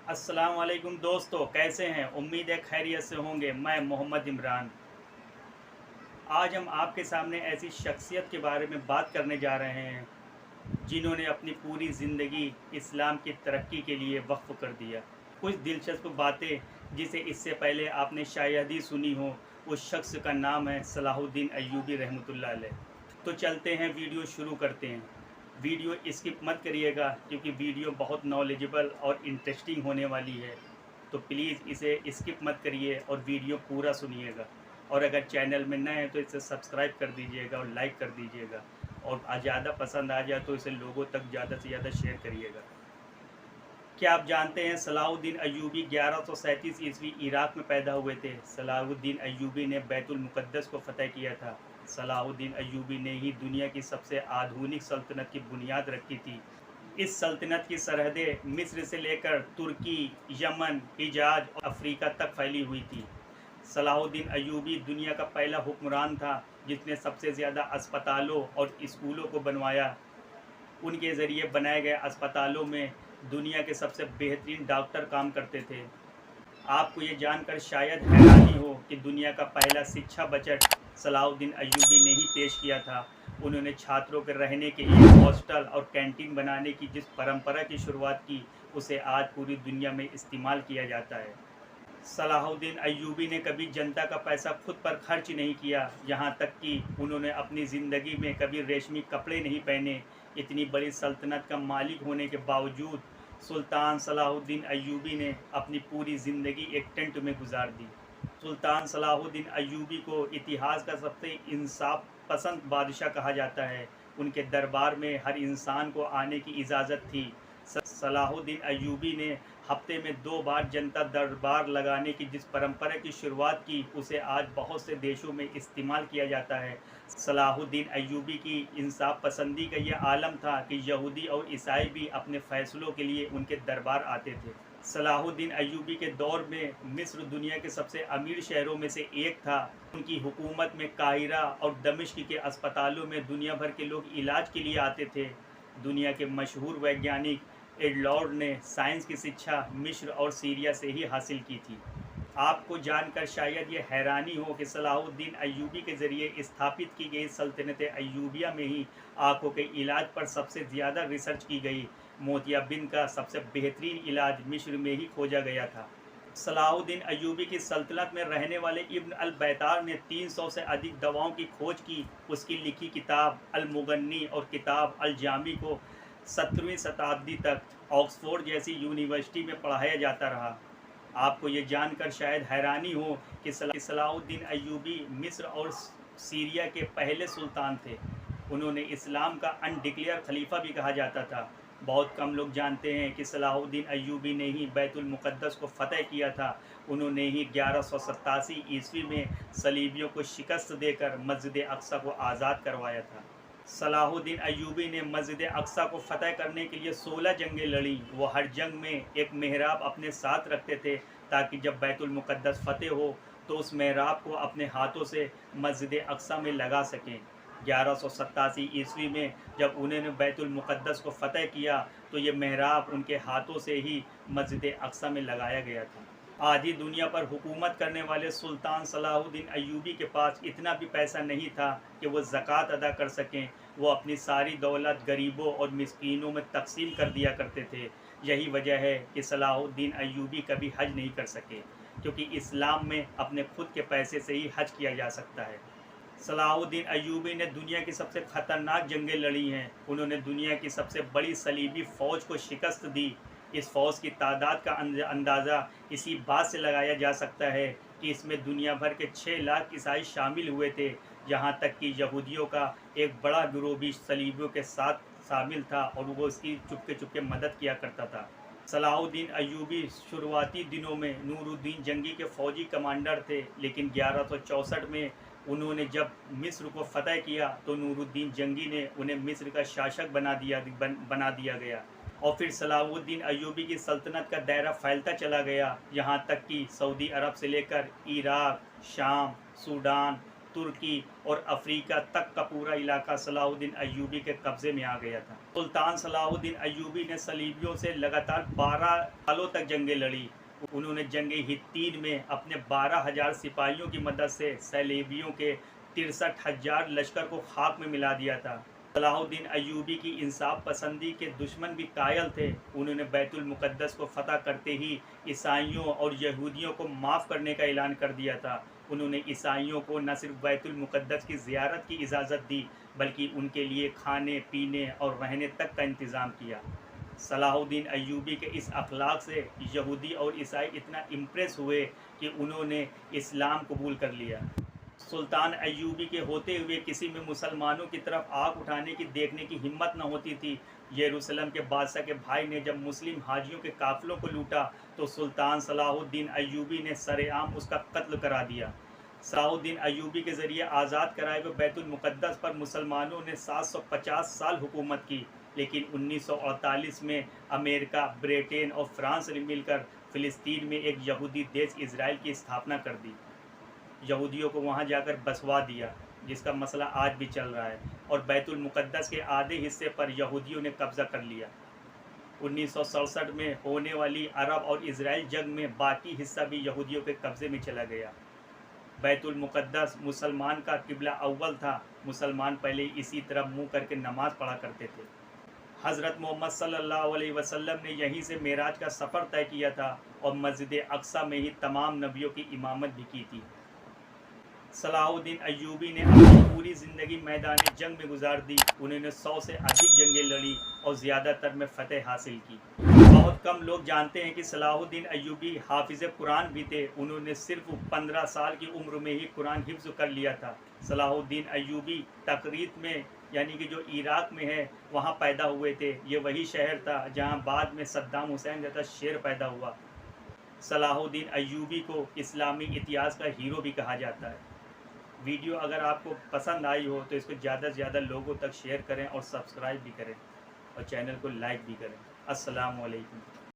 अस्सलाम वालेकुम दोस्तों, कैसे हैं? उम्मीद है खैरियत से होंगे। मैं मोहम्मद इमरान। आज हम आपके सामने ऐसी शख्सियत के बारे में बात करने जा रहे हैं जिन्होंने अपनी पूरी ज़िंदगी इस्लाम की तरक्की के लिए वक्फ कर दिया। कुछ दिलचस्प बातें जिसे इससे पहले आपने शायद ही सुनी हो, उस शख्स का नाम है सलाहुद्दीन अय्यूबी रहमतुल्लाह अलैह। तो चलते हैं, वीडियो शुरू करते हैं। वीडियो स्किप मत करिएगा क्योंकि वीडियो बहुत नॉलेजेबल और इंटरेस्टिंग होने वाली है। तो प्लीज़ इसे स्किप मत करिए और वीडियो पूरा सुनिएगा। और अगर चैनल में नए हैं तो इसे सब्सक्राइब कर दीजिएगा और लाइक कर दीजिएगा। और ज़्यादा पसंद आ जाए तो इसे लोगों तक ज़्यादा से ज़्यादा शेयर करिएगा। क्या आप जानते हैं सलाहुद्दीन अय्यूबी 1137 ईस्वी इराक़ में पैदा हुए थे। सलाहुद्दीन अय्यूबी ने बैतुल मुक़द्दस को फ़तह किया था। सलाहुद्दीन अय्यूबी ने ही दुनिया की सबसे आधुनिक सल्तनत की बुनियाद रखी थी। इस सल्तनत की सरहदें मिस्र से लेकर तुर्की, यमन, हिजाज और अफ्रीका तक फैली हुई थी। सलाहुद्दीन अय्यूबी दुनिया का पहला हुक्मरान था जिसने सबसे ज़्यादा अस्पतालों और स्कूलों को बनवाया। उनके ज़रिए बनाए गए अस्पतालों में दुनिया के सबसे बेहतरीन डॉक्टर काम करते थे। आपको ये जानकर शायद हैरानी हो कि दुनिया का पहला शिक्षा बजट सलाहुद्दीन अय्यूबी ने ही पेश किया था। उन्होंने छात्रों के रहने के लिए हॉस्टल और कैंटीन बनाने की जिस परंपरा की शुरुआत की, उसे आज पूरी दुनिया में इस्तेमाल किया जाता है। सलाहुद्दीन अय्यूबी ने कभी जनता का पैसा खुद पर खर्च नहीं किया, यहाँ तक कि उन्होंने अपनी ज़िंदगी में कभी रेशमी कपड़े नहीं पहने। इतनी बड़ी सल्तनत का मालिक होने के बावजूद सुल्तान सलाहुद्दीन अय्यूबी ने अपनी पूरी ज़िंदगी एक टेंट में गुजार दी। सुल्तान सलाहुद्दीन अय्यूबी को इतिहास का सबसे इंसाफ पसंद बादशाह कहा जाता है। उनके दरबार में हर इंसान को आने की इजाज़त थी। सलाहुद्दीन अय्यूबी ने हफ्ते में 2 बार जनता दरबार लगाने की जिस परंपरा की शुरुआत की, उसे आज बहुत से देशों में इस्तेमाल किया जाता है। सलाहुद्दीन अय्यूबी की इंसाफ पसंदी का यह आलम था कि यहूदी और ईसाई भी अपने फ़ैसलों के लिए उनके दरबार आते थे। सलाहुद्दीन अय्यूबी के दौर में मिस्र दुनिया के सबसे अमीर शहरों में से एक था। उनकी हुकूमत में काहिरा और दमिश्क के अस्पतालों में दुनिया भर के लोग इलाज के लिए आते थे। दुनिया के मशहूर वैज्ञानिक एडलॉर्ड ने साइंस की शिक्षा मिस्र और सीरिया से ही हासिल की थी। आपको जानकर शायद ये हैरानी हो कि सलाहुद्दीन अय्यूबी के ज़रिए स्थापित की गई सल्तनत अय्यूबिया में ही आँखों के इलाज पर सबसे ज़्यादा रिसर्च की गई। मोतियाबिंद का सबसे बेहतरीन इलाज मिस्र में ही खोजा गया था। सलाहुद्दीन अय्यूबी की सल्तनत में रहने वाले इब्न अल बैतार ने 300 से अधिक दवाओं की खोज की। उसकी लिखी किताब अल मुगन्नी और किताब अल जामी को 17वीं शताब्दी तक ऑक्सफोर्ड जैसी यूनिवर्सिटी में पढ़ाया जाता रहा। आपको ये जानकर शायद हैरानी हो कि सलाहुद्दीन अय्यूबी मिस्र और सीरिया के पहले सुल्तान थे। उन्होंने इस्लाम का अनडिक्लेयर खलीफा भी कहा जाता था। बहुत कम लोग जानते हैं कि सलाहुद्दीन अय्यूबी ने ही बैतुल मुक़द्दस को फ़तह किया था। उन्होंने ही 1187 ईस्वी में सलीबियों को शिकस्त देकर मस्जिद अक्सा को आज़ाद करवाया था। सलाहुद्दीन अय्यूबी ने मस्जिद अक्सा को फ़तह करने के लिए 16 जंगें लड़ी। वो हर जंग में एक मेहराब अपने साथ रखते थे ताकि जब बैतुल मुक़द्दस फ़तह हो तो उस मेहराब को अपने हाथों से मस्जिद अक्सा में लगा सकें। 1187 ईस्वी में जब उन्होंने बैतुल मुक़द्दस को फ़तह किया तो ये मेहराब उनके हाथों से ही मस्जिद अक्सा में लगाया गया था। आधी दुनिया पर हुकूमत करने वाले सुल्तान सलाहुद्दीन अय्यूबी के पास इतना भी पैसा नहीं था कि वो ज़कात अदा कर सकें। वो अपनी सारी दौलत गरीबों और मिस्कीनों में तकसीम कर दिया करते थे। यही वजह है कि सलाहुद्दीन अय्यूबी कभी हज नहीं कर सके, क्योंकि इस्लाम में अपने खुद के पैसे से ही हज किया जा सकता है। सलाहुद्दीन अय्यूबी ने दुनिया की सबसे ख़तरनाक जंगें लड़ी हैं। उन्होंने दुनिया की सबसे बड़ी सलीबी फ़ौज को शिकस्त दी। इस फ़ौज की तादाद का अंदाज़ा इसी बात से लगाया जा सकता है कि इसमें दुनिया भर के 6 लाख ईसाई शामिल हुए थे। यहाँ तक कि यहूदियों का एक बड़ा गिरोह भी सलीबियों के साथ शामिल था और वो इसकी चुपके चुपके मदद किया करता था। सलाहुद्दीन अय्यूबी शुरुआती दिनों में नूरुद्दीन जंगी के फ़ौजी कमांडर थे, लेकिन 1164 में उन्होंने जब मिस्र को फ़तह किया तो नूरुद्दीन जंगी ने उन्हें मिस्र का शासक बना दिया गया। और फिर सलाहुद्दीन अय्यूबी की सल्तनत का दायरा फैलता चला गया, यहाँ तक कि सऊदी अरब से लेकर इराक़, शाम, सूडान, तुर्की और अफ्रीका तक का पूरा इलाका सलाहुद्दीन अय्यूबी के कब्ज़े में आ गया था। सुल्तान सलाहुद्दीन अय्यूबी ने सलीबियों से लगातार 12 सालों तक जंगें लड़ी। उन्होंने जंग हित्तीन में अपने 12,000 सिपाहियों की मदद से सलीबियों के 63,000 लश्कर को खाक में मिला दिया था। सलाहुद्दीन अय्यूबी की इंसाफ पसंदी के दुश्मन भी कायल थे। उन्होंने बैतुल मुक़द्दस को फ़तह करते ही ईसाइयों और यहूदियों को माफ़ करने का ऐलान कर दिया था। उन्होंने ईसाइयों को न सिर्फ बैतुल मुक़द्दस की ज़ियारत की इजाज़त दी, बल्कि उनके लिए खाने पीने और रहने तक का इंतज़ाम किया। सलाहुद्दीन अय्यूबी के इस अखलाक से यहूदी और ईसाई इतना इम्प्रेस हुए कि उन्होंने इस्लाम कबूल कर लिया। सुल्तान अय्यूबी के होते हुए किसी में मुसलमानों की तरफ आँख उठाने की देखने की हिम्मत न होती थी। यरूशलेम के बादशाह के भाई ने जब मुस्लिम हाजियों के काफ़िलों को लूटा तो सुल्तान सलाहुद्दीन अय्यूबी ने सरेआम उसका कत्ल करा दिया। सलाहुद्दीन अय्यूबी के ज़रिए आज़ाद कराए हुए बैतुल मुक़द्दस पर मुसलमानों ने 750 साल हुकूमत की, लेकिन 1948 में अमेरिका, ब्रिटेन और फ्रांस ने मिलकर फ़िलिस्तीन में एक यहूदी देश इज़राइल की स्थापना कर दी। यहूदियों को वहां जाकर बसवा दिया, जिसका मसला आज भी चल रहा है, और बैतुल मुक़द्दस के आधे हिस्से पर यहूदियों ने कब्ज़ा कर लिया। 1967 में होने वाली अरब और इज़राइल जंग में बाकी हिस्सा भी यहूदियों के कब्ज़े में चला गया। बैतुल मुक़द्दस मुसलमान का किबला अव्वल था। मुसलमान पहले इसी तरफ मुँह करके नमाज़ पढ़ा करते थे। हज़रत मोहम्मद सल्लल्लाहु अलैहि वसल्लम ने यहीं से मेराज का सफ़र तय किया था और मस्जिद अक्सा में ही तमाम नबियों की इमामत भी की थी। सलाहुद्दीन अय्यूबी ने अपनी पूरी ज़िंदगी मैदान जंग में गुजार दी। उन्होंने 100 से अधिक जंगें लड़ी और ज़्यादातर में फ़तह हासिल की। बहुत कम लोग जानते हैं कि सलाहुद्दीन अय्यूबी हाफिज़ कुरान भी थे। उन्होंने सिर्फ 15 साल की उम्र में ही कुरान हिफ्ज़ कर लिया था। सलाहुद्दीन अय्यूबी तकरीत में, यानी कि जो इराक़ में है, वहाँ पैदा हुए थे। ये वही शहर था जहाँ बाद में सद्दाम हुसैन जैसा शेर पैदा हुआ। सलाहुद्दीन अय्यूबी को इस्लामी इतिहास का हीरो भी कहा जाता है। वीडियो अगर आपको पसंद आई हो तो इसको ज़्यादा से ज़्यादा लोगों तक शेयर करें और सब्सक्राइब भी करें और चैनल को लाइक भी करें। अस्सलाम वालेकुम।